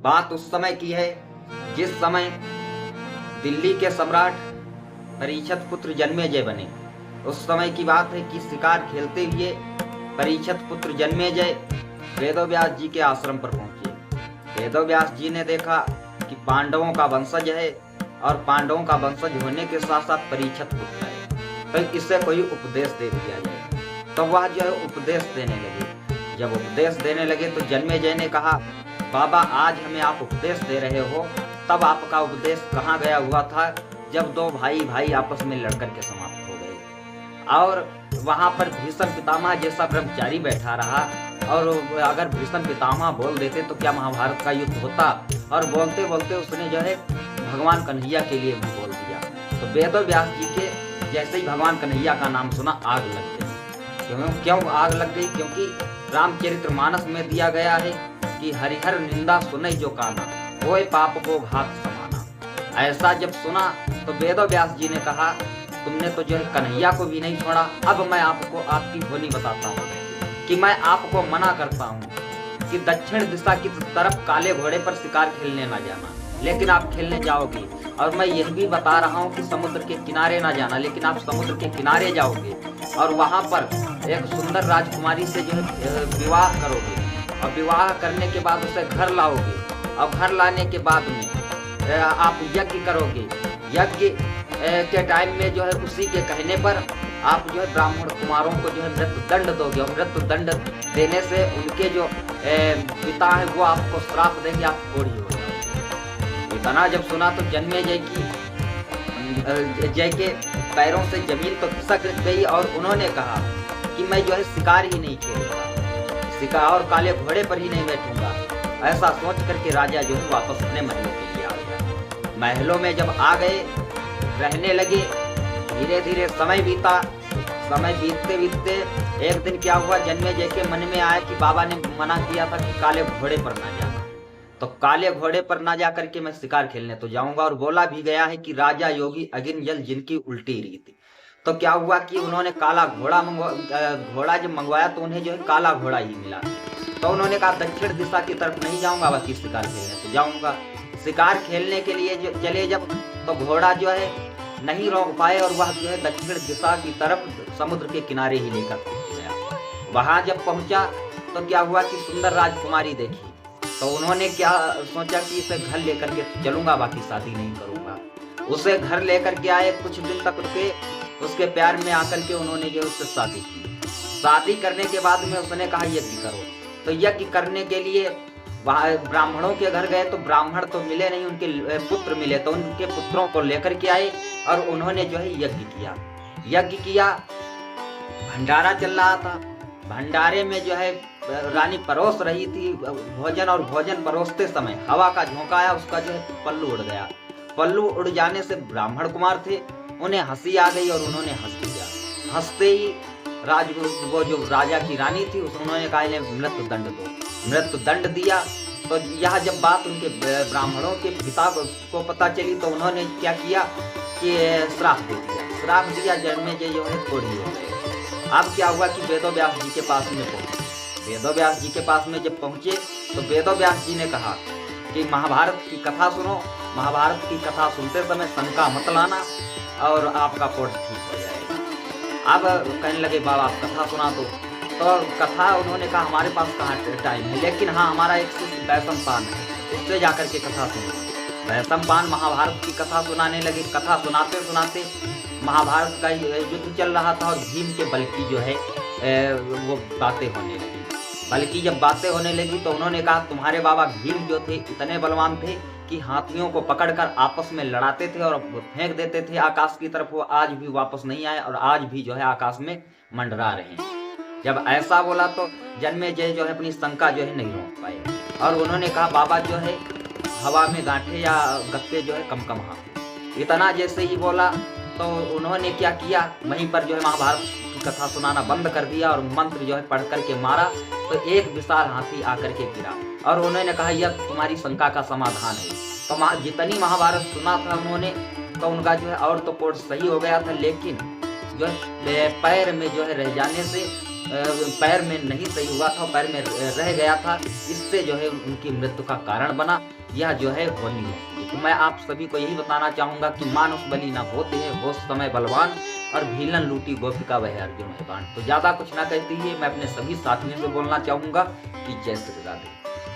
बात उस समय की है जिस समय दिल्ली के सम्राट परीक्षित पुत्र जन्मेजय बने। उस समय की बात है कि शिकार खेलते हुए परीक्षित पुत्र जन्मेजय वेदव्यास जी के आश्रम पर पहुंचे। वेदव्यास जी ने देखा कि पांडवों का वंशज है और पांडवों का वंशज होने के साथ साथ परीक्षित पुत्र है, तो इससे कोई उपदेश दे दिया जाए। तो वह जो है उपदेश देने लगे। जब उपदेश देने लगे तो जन्मेजय ने कहा, बाबा आज हमें आप उपदेश दे रहे हो, तब आपका उपदेश कहाँ गया हुआ था जब दो भाई भाई आपस में लड़कर के समाप्त हो गए। और वहां पर भीष्म पितामह जैसा ब्रह्मचारी बैठा रहा, और अगर भीष्म पितामह बोल देते तो क्या महाभारत का युद्ध होता। और बोलते बोलते उसने जो है भगवान कन्हैया के लिए भी बोल दिया। तो वेदव्यास जी के जैसे ही भगवान कन्हैया का नाम सुना आग लग गई। क्यों आग लग गई? क्योंकि रामचरितमानस में दिया गया है कि हरिहर निंदा सुने जो काना, कोई पाप को घात समाना। ऐसा जब सुना तो वेदव्यास जी ने कहा, तुमने तो जो है कन्हैया को भी नहीं छोड़ा। अब मैं आपको आपकी बोली बताता हूँ कि मैं आपको मना करता हूँ कि दक्षिण दिशा की तरफ काले घोड़े पर शिकार खेलने ना जाना, लेकिन आप खेलने जाओगे। और मैं यह भी बता रहा हूँ कि समुद्र के किनारे ना जाना, लेकिन आप समुद्र के किनारे जाओगे और वहाँ पर एक सुंदर राजकुमारी से जो है विवाह करोगे, और विवाह करने के बाद उसे घर लाओगे, और घर लाने के बाद में आप यज्ञ करोगे। यज्ञ के टाइम में जो है उसी के कहने पर आप जो है ब्राह्मण कुमारों को जो है मृत्यु दंड दोगे, और मृत्यु दंड देने से उनके जो पिता है वो आपको श्राप देंगे, आप कोढ़ी हो जाओगे। इतना जब सुना तो जन्मेजय के पैरों से जमीन तो खिसक गई, और उन्होंने कहा कि मैं जो है शिकार ही नहीं खेलूंगा, शिकार और काले घोड़े पर ही नहीं बैठूंगा। ऐसा सोच करके राजा जो है वापस अपने महलों के लिए आ गया। महलों में जब आ गए, रहने लगे। धीरे धीरे समय बीता। समय बीतते बीतते एक दिन क्या हुआ, जन्मेजय के मन में आया कि बाबा ने मना किया था कि काले घोड़े पर ना जाना, तो काले घोड़े पर ना जा करके मैं शिकार खेलने तो जाऊंगा। और बोला भी गया है कि राजा योगी अगिन जल जिनकी उल्टी रीति। तो क्या हुआ कि उन्होंने काला घोड़ा जब मंगवाया तो उन्हें जो है काला घोड़ा ही मिला। तो उन्होंने कहा दक्षिण दिशा की तरफ नहीं जाऊंगा, बाकी शिकार खेलने तो जाऊंगा। शिकार खेलने के लिए चले जब, तो घोड़ा जो है नहीं रोक पाए, और वह जो है दक्षिण दिशा की तरफ समुद्र के किनारे ही लेकर पहुंच गया। वहां जब पहुंचा तो क्या हुआ कि सुंदर राजकुमारी देखी, तो उन्होंने क्या सोचा कि इसे घर लेकर के चलूंगा, बाकी शादी नहीं करूंगा। उसे घर लेकर के आए, कुछ दिन तक रुके, उसके प्यार में आकर के उन्होंने जो उससे शादी की। शादी करने के बाद में उसने कहा यज्ञ करो। तो यज्ञ करने के लिए वहाँ ब्राह्मणों के घर गए, तो ब्राह्मण तो मिले नहीं, उनके पुत्र मिले। तो उनके पुत्रों को लेकर के आए और उन्होंने जो है यज्ञ किया। यज्ञ किया, भंडारा चल रहा था। भंडारे में जो है रानी परोस रही थी भोजन, और भोजन परोसते समय हवा का झोंका आया, उसका जो है पल्लू उड़ गया। पल्लू उड़ जाने से ब्राह्मण कुमार थे, उन्हें हंसी आ गई और उन्होंने हंस दिया। हंसते ही वो जो राजा की रानी थी उन्होंने कहा इन्हें मृत्यु दंड दो। मृत्यु दंड दिया। तो यह जब बात उनके ब्राह्मणों के पिता को पता चली तो उन्होंने क्या किया कि श्राप दे दिया। श्राप दिया, जन्मेजय जो है कोढ़ी हो गए। अब क्या हुआ कि वेदव्यास जी के पास में पहुंचे। वेदव्यास जी के पास में जब पहुंचे तो वेदव्यास जी ने कहा कि महाभारत की कथा सुनो। महाभारत की कथा सुनते समय शंका मत लाना और आपका कोढ़ ठीक हो जाएगा। अब कहने लगे बाबा आप कथा सुना दो। तो कथा उन्होंने कहा हमारे पास कहाँ टाइम है, लेकिन हाँ हमारा एक शिष्य वैशंपायन है, उससे जाकर के कथा सुनो। वैशंपायन महाभारत की कथा सुनाने लगे। कथा सुनाते सुनाते महाभारत का युद्ध चल रहा था और भीम के बल की जो है वो बातें होने लगी। बल्कि जब बातें होने लगी तो उन्होंने कहा तुम्हारे बाबा भीम जो थे इतने बलवान थे कि हाथियों को पकड़कर आपस में लड़ाते थे और फेंक देते थे आकाश की तरफ। वो आज भी वापस नहीं आए और आज भी जो है आकाश में मंडरा रहे हैं। जब ऐसा बोला तो जन्मेजय जो है अपनी शंका जो है नहीं रोक पाए और उन्होंने कहा बाबा जो है हवा में गांठे या गप्पे जो है कम कम हाथ। इतना जैसे ही बोला तो उन्होंने क्या किया, वहीं पर जो है महाभारत की कथा सुनाना बंद कर दिया और मंत्र जो है पढ़ करके मारा तो एक विशाल हाथी आकर के गिरा और उन्होंने कहा यह तुम्हारी शंका का समाधान है। तो जितनी महाभारत सुना था उन्होंने तो उनका जो है और तो कोर्स सही हो गया था, लेकिन जो है पैर में जो है रह जाने से पैर में नहीं सही हुआ था, पैर में रह गया था, इससे जो है उनकी मृत्यु का कारण बना। यह जो है होली है। तो मैं आप सभी को यही बताना चाहूँगा कि मानुष बलि ना होते हैं, हो समय बलवान, और भीलन लूटी गोपिका वह अर्जुन है बाण। तो ज़्यादा कुछ ना कहते हुए मैं अपने सभी साथियों से बोलना चाहूँगा कि जय श्री राधे।